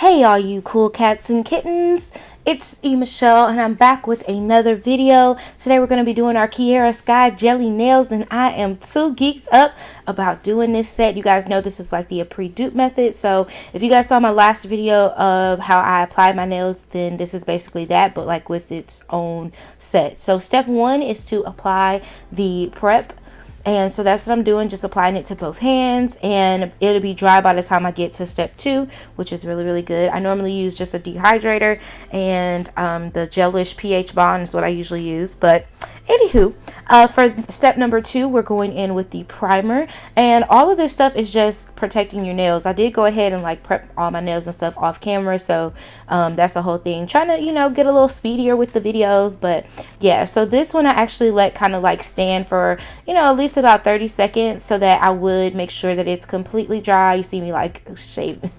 Hey all you cool cats and kittens, it's Elaine Michelle and I'm back with another video. Today we're going to be doing our Kiara Sky Jelly Nails and I am too geeked up about doing this set. You guys know this is like the pre-dupe method, so if you guys saw my last video of how I applied my nails, then this is basically that, but like with its own set. So step one is to apply the prep. And so that's what I'm doing, just applying it to both hands, and it'll be dry by the time I get to step two, which is really good. I normally use just a dehydrator, and the gelish pH bond is what I usually use. But anywho, for step number two, we're going in with the primer, and all of this stuff is just protecting your nails. I did go ahead and like prep all my nails and stuff off camera, so that's the whole thing. Trying to, get a little speedier with the videos, but yeah. So this one I actually let kind of like stand for, at least about 30 seconds so that I would make sure that it's completely dry. You see me like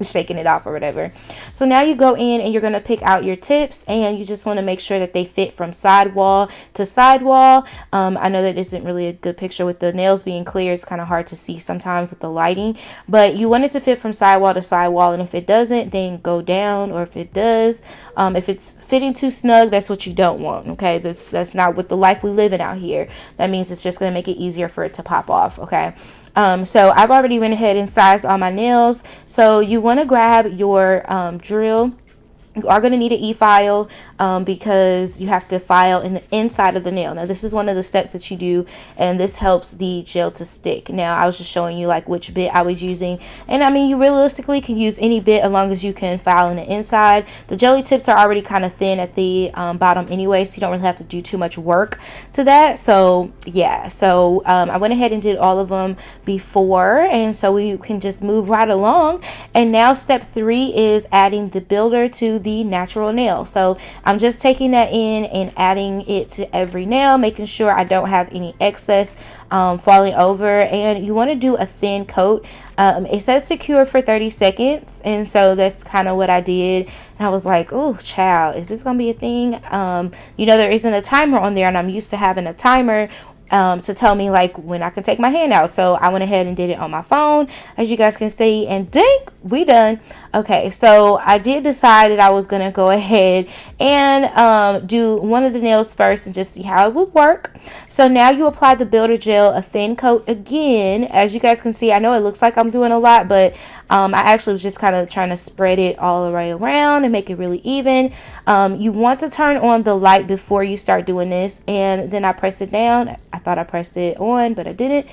shaking it off or whatever. So now you go in and you're going to pick out your tips, and you just want to make sure that they fit from sidewall to sidewall. I know that isn't really a good picture with the nails being clear. It's kind of hard to see sometimes with the lighting, but you want it to fit from sidewall to sidewall, and if it doesn't, then go down, or if it does, if it's fitting too snug, that's what you don't want. Okay, that's not with the life we live in out here. That means it's just going to make it easier for it to pop off. Okay, so I've already went ahead and sized all my nails. So you want to grab your drill. You are going to need an e-file because you have to file in the inside of the nail. Now, this is one of the steps that you do, and this helps the gel to stick. Now, I was just showing you like which bit I was using, and I mean, you realistically can use any bit as long as you can file in the inside. The jelly tips are already kind of thin at the bottom anyway, so you don't really have to do too much work to that. So yeah, so I went ahead and did all of them before, and so we can just move right along. And now step three is adding the builder to the natural nail. So I'm just taking that in and adding it to every nail, making sure I don't have any excess falling over. And you want to do a thin coat. It says to cure for 30 seconds, and so that's kind of what I did. And I was like, oh child, is this gonna be a thing? There isn't a timer on there, and I'm used to having a timer to tell me like when I can take my hand out. So I went ahead and did it on my phone, as you guys can see, and ding, we done. Okay, so I did decide that I was gonna go ahead and do one of the nails first and just see how it would work. So now you apply the builder gel, a thin coat again. As you guys can see, I know it looks like I'm doing a lot, but I actually was just kind of trying to spread it all the way around and make it really even. You want to turn on the light before you start doing this, and then I press it down. I thought I pressed it on, but I didn't.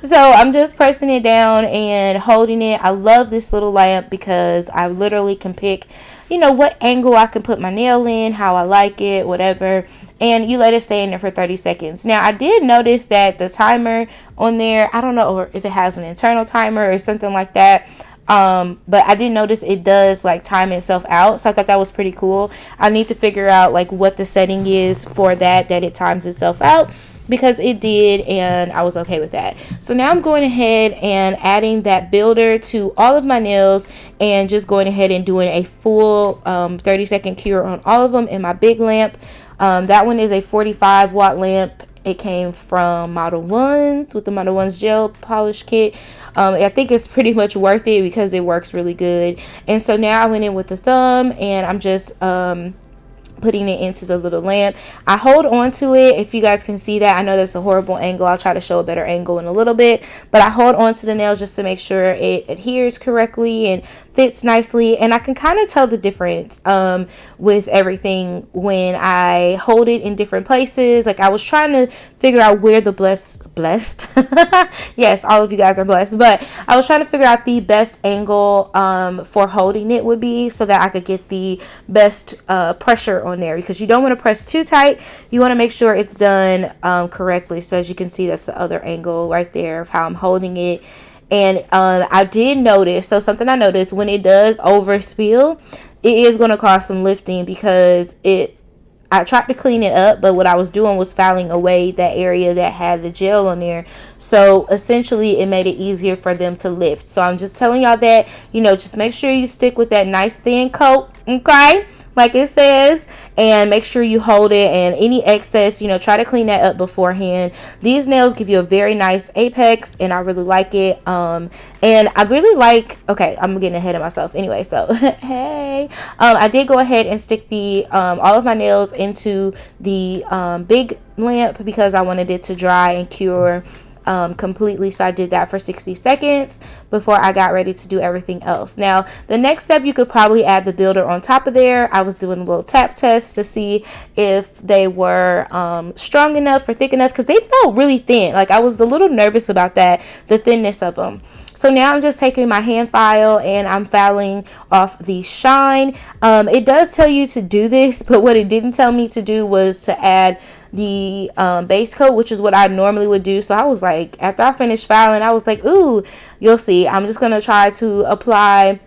So I'm just pressing it down and holding it. I love this little lamp because I literally can pick, what angle I can put my nail in, how I like it, whatever. And you let it stay in there for 30 seconds. Now, I did notice that the timer on there, I don't know if it has an internal timer or something like that. But I did notice it does like time itself out, so I thought that was pretty cool. I need to figure out like what the setting is for that it times itself out, because it did, and I was okay with that. So now I'm going ahead and adding that builder to all of my nails, and just going ahead and doing a full 30-second cure on all of them in my big lamp. That one is a 45-watt lamp. It came from Model 1s with the Model 1s gel polish kit. I think it's pretty much worth it because it works really good. And so now I went in with the thumb, and I'm just putting it into the little lamp. I hold on to it, if you guys can see that. I know that's a horrible angle. I'll try to show a better angle in a little bit, but I hold on to the nail just to make sure it adheres correctly and fits nicely. And I can kind of tell the difference with everything when I hold it in different places. Like, I was trying to figure out where the blessed yes, all of you guys are blessed, but I was trying to figure out the best angle for holding it would be, so that I could get the best pressure on there, because you don't want to press too tight. You want to make sure it's done correctly. So as you can see, that's the other angle right there of how I'm holding it. And I did notice, so something I noticed, when it does overspill, it is going to cause some lifting, because I tried to clean it up, but what I was doing was filing away that area that had the gel on there. So essentially it made it easier for them to lift. So I'm just telling y'all that, just make sure you stick with that nice thin coat, okay? like it says, and make sure you hold it, and any excess, try to clean that up beforehand. These nails give you a very nice apex, and I really like it. And I really like, okay, I'm getting ahead of myself anyway, so hey, I did go ahead and stick the all of my nails into the big lamp because I wanted it to dry and cure completely. So I did that for 60 seconds before I got ready to do everything else. Now, the next step, you could probably add the builder on top of there. I was doing a little tap test to see if they were strong enough or thick enough, because they felt really thin. Like, I was a little nervous about that, the thinness of them. So now I'm just taking my hand file and I'm filing off the shine. It does tell you to do this, but what it didn't tell me to do was to add the base coat, which is what I normally would do. So I was like, after I finished filing, I was like, ooh, you'll see. I'm just going to try to apply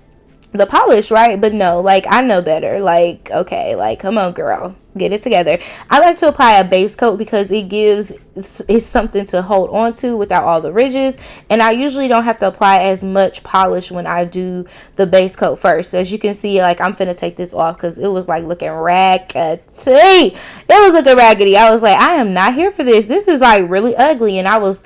the polish, right? But no, like, I know better. Like, okay, like, come on, girl, get it together. I like to apply a base coat because it's something to hold on to without all the ridges, and I usually don't have to apply as much polish when I do the base coat first. As you can see, like, I'm finna take this off because it was like looking raggedy. It was looking raggedy. I was like, I am not here for this. This is like really ugly. And I was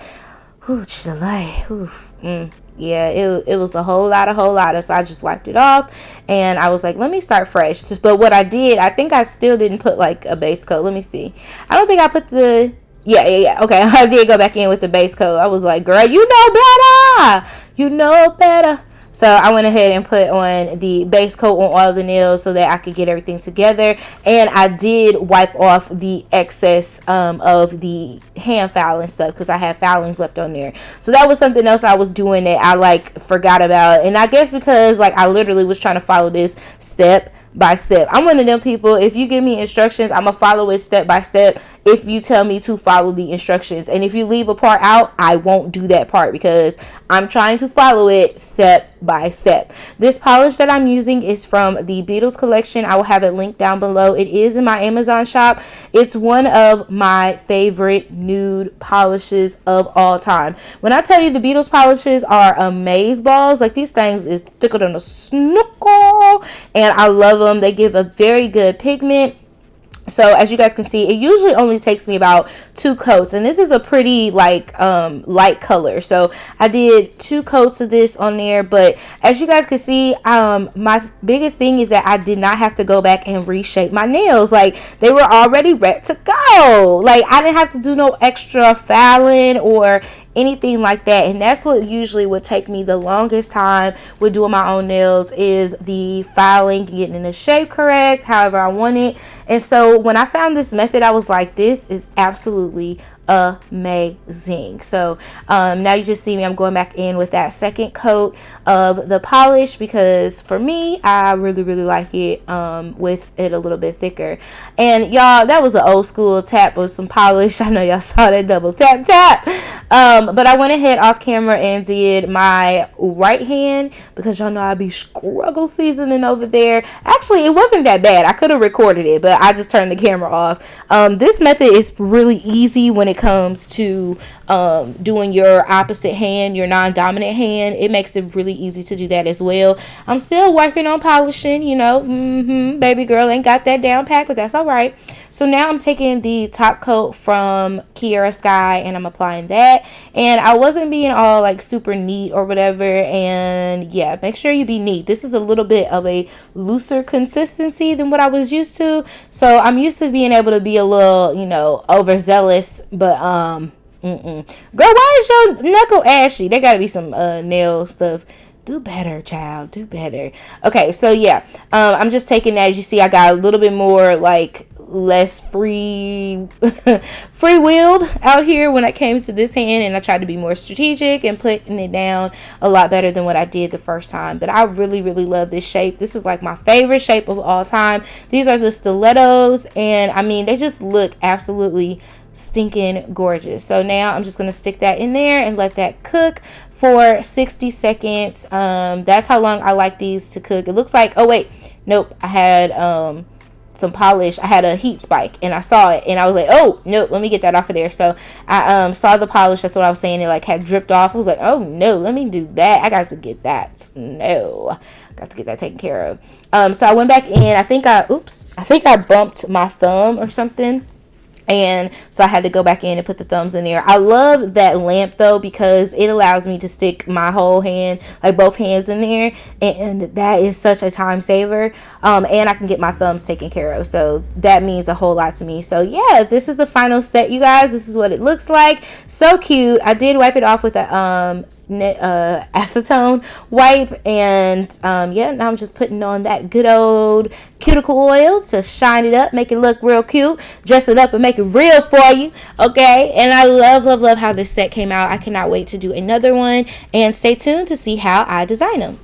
yeah, it was a whole lot of, so I just wiped it off and I was like, let me start fresh. But what I did, I think I still didn't put like a base coat. Let me see. I don't think I put the, yeah. Okay, I did go back in with the base coat. I was like, girl, you know better. So I went ahead and put on the base coat on all the nails so that I could get everything together. And I did wipe off the excess of the hand filing stuff because I had filings left on there. So that was something else I was doing that I like forgot about. And I guess because like I literally was trying to follow this step by step. I'm one of them people, if you give me instructions, I'm gonna follow it step by step if you tell me to follow the instructions. And if you leave a part out, I won't do that part because I'm trying to follow it step by step. This polish that I'm using is from the Beatles collection. I will have it linked down below. It is in my Amazon shop. It's one of my favorite nude polishes of all time. When I tell you the Beatles polishes are amaze balls, like these things is thicker than a snorkel, and I love them. They give a very good pigment. So as you guys can see, it usually only takes me about 2 coats, and this is a pretty like light color. So I did 2 coats of this on there, but as you guys can see, my biggest thing is that I did not have to go back and reshape my nails. Like, they were already ready to go. Like, I didn't have to do no extra filing or anything like that. And that's what usually would take me the longest time with doing my own nails, is the filing, getting the shape correct however I want it. And so when I found this method, I was like, this is absolutely amazing. So now you just see me, I'm going back in with that second coat of the polish because for me, I really like it with it a little bit thicker. And y'all, that was an old school tap with some polish. I know y'all saw that double tap. But I went ahead off camera and did my right hand because y'all know I be struggle seasoning over there. Actually, it wasn't that bad. I could have recorded it, but I just turned the camera off. This method is really easy when it comes to doing your opposite hand, your non-dominant hand. It makes it really easy to do that as well. I'm still working on polishing, baby girl ain't got that down pat, but that's all right. So now I'm taking the top coat from Kiara Sky and I'm applying that. And I wasn't being all like super neat or whatever, and yeah, make sure you be neat. This is a little bit of a looser consistency than what I was used to, so I'm used to being able to be a little overzealous, but girl, why is your knuckle ashy? There gotta be some nail stuff. Do better, child, do better. Okay, so yeah, I'm just taking that. As you see, I got a little bit more like less freewheeled out here when I came to this hand, and I tried to be more strategic and putting it down a lot better than what I did the first time. But I really love this shape. This is like my favorite shape of all time. These are the stilettos, and I mean, they just look absolutely stinking gorgeous. So now I'm just going to stick that in there and let that cook for 60 seconds. That's how long I like these to cook. It looks like, oh wait, nope, I had some polish. I had a heat spike and I saw it and I was like, oh no, let me get that off of there. So I saw the polish, that's what I was saying, it like had dripped off. I was like, oh no, let me do that. I got to get that. No, got to get that taken care of. So I went back in. I think I bumped my thumb or something, and so I had to go back in and put the thumbs in there. I love that lamp though, because it allows me to stick my whole hand, like both hands in there, and that is such a time saver. And I can get my thumbs taken care of, so that means a whole lot to me. So yeah, this is the final set, you guys. This is what it looks like. So cute. I did wipe it off with a acetone wipe, and yeah, now I'm just putting on that good old cuticle oil to shine it up, make it look real cute, dress it up and make it real for you, okay? And I love how this set came out. I cannot wait to do another one, and stay tuned to see how I design them.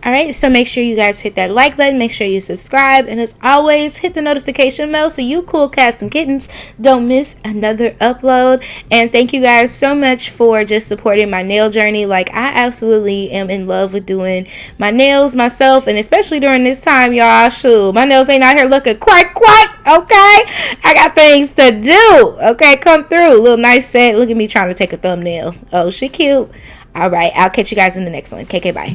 Alright, so make sure you guys hit that like button, make sure you subscribe, and as always, hit the notification bell so you cool cats and kittens don't miss another upload. And thank you guys so much for just supporting my nail journey. Like, I absolutely am in love with doing my nails myself, and especially during this time, y'all. Shoot, my nails ain't out here looking quite, okay? I got things to do, okay? Come through. Little nice set. Look at me trying to take a thumbnail. Oh, she cute. Alright, I'll catch you guys in the next one. KK, bye.